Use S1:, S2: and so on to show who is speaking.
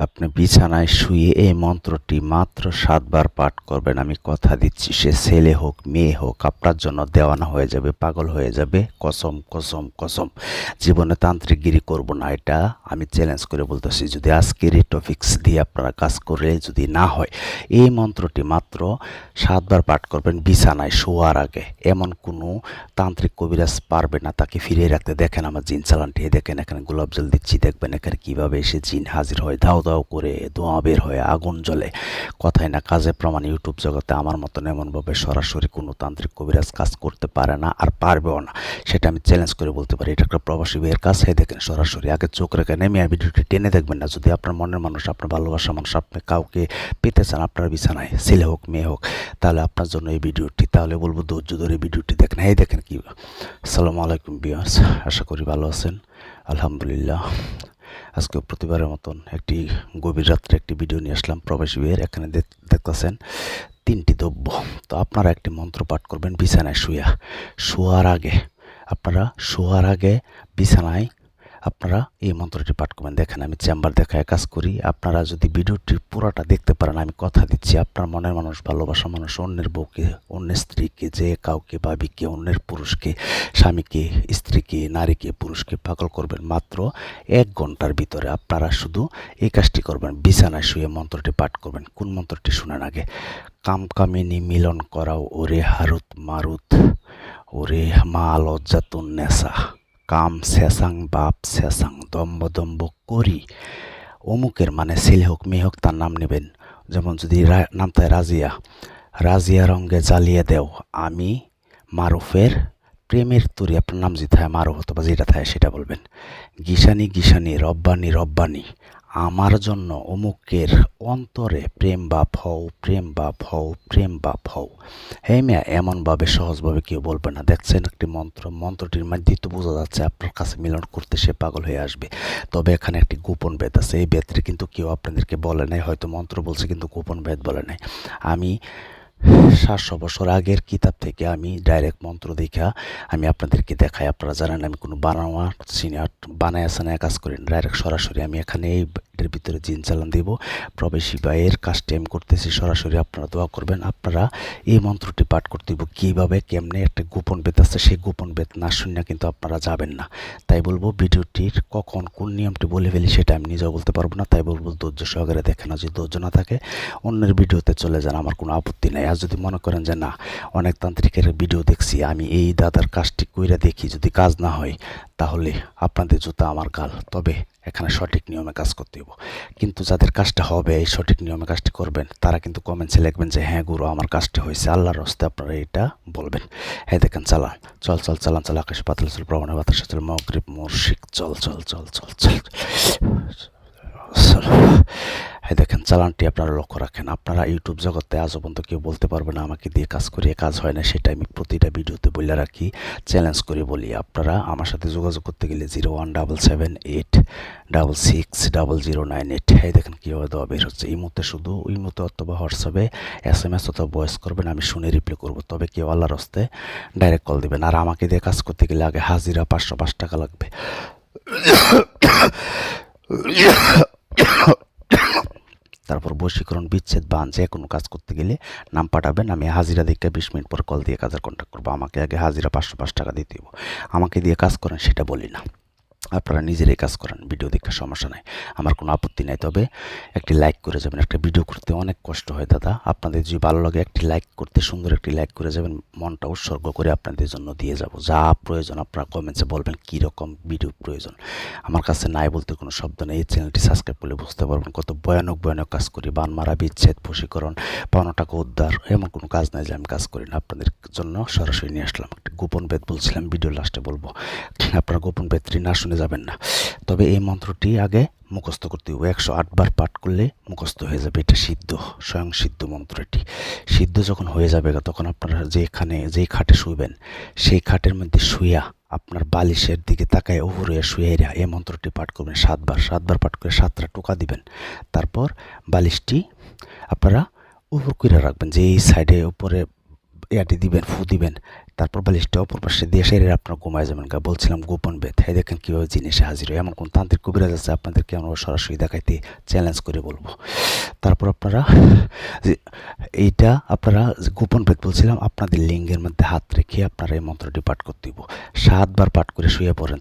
S1: আপনি বিছানায় শুয়ে এই মন্ত্রটি মাত্র 7 বার পাঠ করবেন। আমি কথা দিচ্ছি, সে ছেলে হোক মেয়ে হোক আপনার জন্য দেওয়ানা হয়ে যাবে, পাগল হয়ে যাবে। কসম কসম কসম, জীবনে তান্ত্রিকগিরি করব না, এটা আমি চ্যালেঞ্জ করে বলতেছি। যদি আজকের এই টপিক্স দিয়ে আপনারা কাজ করে যদি না হয়, এই মন্ত্রটি মাত্র 7 বার পাঠ করবেন বিছানায় শোয়ার আগে। এমন কোনো তান্ত্রিক কবিরাজ পারবে না তাকে ফিরিয়ে রাখতে। দেখেন আমার জিন চালানটি, দেখেন এখানে গোলাপ জল দিচ্ছি, দেখবেন এখানে কীভাবে এসে জিন হাজির হয়, দাও দাও করে ধোঁয়া বের হয়ে আগুন জ্বলে। কথায় না কাজে প্রমাণ। ইউটিউব জগতে আমার মতন এমনভাবে সরাসরি কোনো তান্ত্রিক কবিরাজ কাজ করতে পারে না, আর পারবেও না, সেটা আমি চ্যালেঞ্জ করে বলতে পারি। এটা একটা প্রবাসী ভাইয়ের কাজ। দেখেন সরাসরি আগে চোখ রেখে নেমে ভিডিওটি টেনে দেখবেন না। যদি আপনার মনের মানুষ, আপনার ভালোবাসা মানুষ, আপনি কাউকে পেতে চান আপনার বিছানায়, ছেলে হোক মেয়ে হোক, তাহলে আপনার জন্য এই ভিডিওটি। তাহলে বলবো ধৈর্য ধরে ভিডিওটি দেখেন। দেখেন কি। আসসালামু আলাইকুম ভিউয়ার্স, আশা করি ভালো আছেন। আলহামদুলিল্লাহ। আজকে প্রতিবারের মতন একটি গভীর রাত্রে একটি ভিডিও নিয়ে আসলাম প্রবাসী ভাইয়ের। এখানে দেখতেছেন 3টি দ্রব্য। তো আপনারা একটি মন্ত্র পাঠ করবেন বিছানায় শোয়ার আগে। আপনারা শোয়ার আগে বিছানায় আপনারা এই মন্ত্রটি পাঠ করবেন। দেখেন আমি চেম্বার দেখায় কাজ করি। আপনারা যদি ভিডিওটি পুরোটা দেখতে পারেন, আমি কথা দিচ্ছি আপনার মনের মানুষ, ভালোবাসা মানুষ, অন্যের বউকে, অন্যের স্ত্রীকে, যে কাউকে, ভাবিকে, অন্যের পুরুষকে, স্বামীকে, স্ত্রীকে, নারীকে, পুরুষকে পাগল করবেন মাত্র 1 ঘন্টার ভিতরে। আপনারা শুধু এই কাজটি করবেন, বিছানায় শুয়ে মন্ত্রটি পাঠ করবেন। কোন মন্ত্রটি শুনেন আগে। কামকামিনী মিলন করাও ওরে হারুত মারুত, ওরে মা লজ্জাতুন নেশা, কাম শেষাং বাপ শেষাং, দম্ব দম্ব করি। অমুকের মানে ছেলে হোক মেয়ে হোক তার নাম নেবেন। যেমন যদি নাম থাকে রাজিয়া, রাজিয়া রঙ্গে জ্বালিয়ে দেও আমি মারুফের প্রেমের তরি। আপনার নাম যদি থাকে মারুফ অথবা যেটা থাকে সেটা বলবেন। গিসানি গিসানি রব্বানি রব্বানি, আমার জন্য অমুকের অন্তরে প্রেম বাপ হও, প্রেম বাপ হও, প্রেম বাপ হও। হ্যাঁ মিয়া, এমনভাবে সহজভাবে কেউ বলবে না। দেখছেন একটি মন্ত্রটির মাধ্যমে তো বোঝা যাচ্ছে আপনার কাছে মিলন করতে সে পাগল হয়ে আসবে। তবে এখানে একটি গোপন ভেদ আছে। এই ভেদটি কিন্তু কেউ আপনাদেরকে বলে নাই। হয়তো মন্ত্র বলছে কিন্তু গোপন ভেদ বলে নাই। আমি 700 বছর আগের কিতাব থেকে আমি ডাইরেক্ট মন্ত্র দেখা আমি আপনাদেরকে দেখাই। আপনারা জানেন আমি কোনো বানাওয়া সিনিয়র বানায় সানায় কাজ করি না। ডাইরেক্ট সরাসরি আমি এখানে এটার ভিতরে জিন চালান দিব। প্রবেশী ভাইয়ের কাজটি আমি করতেছি সরাসরি। আপনারা দোয়া করবেন। আপনারা এই মন্ত্রটি পাঠ করতে দিব কীভাবে, কেমনে, একটা গোপন বেদ আছে। সেই গোপন বেদ না শুনে কিন্তু আপনারা যাবেন না। তাই বলবো ভিডিওটির কখন কোন নিয়মটি বলে ফেলি সেটা আমি নিজেও বলতে পারবো না। তাই বলবো ধৈর্য সহকারে দেখেন। যদি ধৈর্য না থাকে অন্যের ভিডিওতে চলে যান, আমার কোনো আপত্তি নেই। আর যদি মনে করেন যে না, অনেক তান্ত্রিকের ভিডিও দেখছি, আমি এই দাদার কাজটি কইরা দেখি, যদি কাজ না হয় তাহলে আপনাদের জুতা আমার গাল। তবে এখানে সঠিক নিয়মে কাজ করতে হবে। কিন্তু যাদের কাজটা হবে, এই সঠিক নিয়মে কাজটি করবেন, তারা কিন্তু কমেন্টসে লিখবেন যে হ্যাঁ গুরু আমার কাজটি হয়েছে। আল্লাহর হস্তে আপনারা এটা বলবেন। দেখেন চালান, চল চল চালান, চল আকাশে পাতাল চল, প্রমাণে বাতাসে চল, মগরিব মুর্শিক চল চল চল চল চল। দেখেন চালানটি আপনারা লক্ষ্য রাখেন। আপনারা ইউটিউব জগতে আজও পর্যন্ত কেউ বলতে পারবে না আমাকে দিয়ে কাজ করিয়ে কাজ হয় না। সেটা আমি প্রতিটা ভিডিওতে বলে রাখি, চ্যালেঞ্জ করে বলি। আপনারা আমার সাথে যোগাযোগ করতে গেলে 01778660098। দেখেন কীভাবে দেওয়া বের হচ্ছে। এই মুহূর্তে শুধু ওই মুহূর্তে অথবা হোয়াটসঅ্যাপে SMS অথবা ভয়েস করবেন, আমি শুনে রিপ্লাই করবো। তবে কেউ আল্লাহর হস্তে ডাইরেক্ট কল দেবেন। আর আমাকে দিয়ে কাজ করতে গেলে আগে হাজিরা 505 টাকা লাগবে। তারপর বশীকরণ, বিচ্ছেদ, বান, যে কোনো কাজ করতে গেলে নাম পাঠাবেন। আমি হাজিরা দেখে 20 মিনিট পর কল দিয়ে কাজের কন্ট্যাক্ট করবো। আমাকে আগে হাজিরা 505 টাকা দিতে হবে। আমাকে দিয়ে কাজ করেন সেটা বলি না, আপনারা নিজেরাই কাজ করেন। ভিডিও দেখে সমস্যা নাই, আমার কোনো আপত্তি নাই। তবে একটি লাইক করে যাবেন। একটা ভিডিও করতে অনেক কষ্ট হয় দাদা। আপনাদের যদি ভালো লাগে একটি লাইক করতে, সুন্দর একটি লাইক করে যাবেন। মনটা উৎসর্গ করে আপনাদের জন্য দিয়ে যাব। যা প্রয়োজন আপনারা কমেন্টসে বলবেন কীরকম ভিডিও প্রয়োজন। আমার কাছে নাই বলতে কোনো শব্দ নেই। এই চ্যানেলটি সাবস্ক্রাইব করলে বুঝতে পারবেন কত ভয়ানক ভয়ানক কাজ করি। বান মারা, বিচ্ছেদ, বশীকরণ, ৫০ টাকা উদ্ধার, এমন কোনো কাজ নাই যে আমি কাজ করি না। আপনাদের জন্য সরাসরি নিয়ে আসলাম। একটি গোপন বেদ বলছিলাম, ভিডিও লাস্টে বলবো। আপনারা গোপন বেদটি না শুনে যাবেন না। তবে এই মন্ত্রটি আগে মুখস্থ করতে হবে। 108 বার পাঠ করলে মুখস্থ হয়ে যাবে। এটা সিদ্ধ, স্বয়ং সিদ্ধ মন্ত্র। এটি সিদ্ধ যখন হয়ে যাবে তখন আপনারা যেই খাটে শুইবেন, সেই খাটের মধ্যে শুইয়া আপনার বালিশের দিকে তাকায় উপরে শুয়ে এই মন্ত্রটি পাঠ করবেন 7 বার। 7 বার পাঠ করে 7টা টোকা দিবেন। তারপর বালিশটি আপনারা উপর করে রাখবেন, যে এই সাইডে উপরে ইয়াটি দিবেন, ফু দিবেন। তারপর বালিশটা অপর পাশে দিয়ে সেরে আপনারা ঘুমায় যাবেন গা। বলছিলাম গোপন বেদ, হ্যাঁ দেখেন কীভাবে জিনিসে হাজির হয়। এমন কোন তান্ত্রিক কবিরাজ আছে আপনাদেরকে আমরা সরাসরি দেখাইতে চ্যালেঞ্জ করে বলবো। তারপর আপনারা এইটা আপনারা গোপন বেদ বলছিলাম, আপনাদের লিঙ্গের মধ্যে হাত রেখে আপনারা এই মন্ত্রটি পাঠ করতে হইব। 7 বার পাঠ করে শুয়ে পড়েন।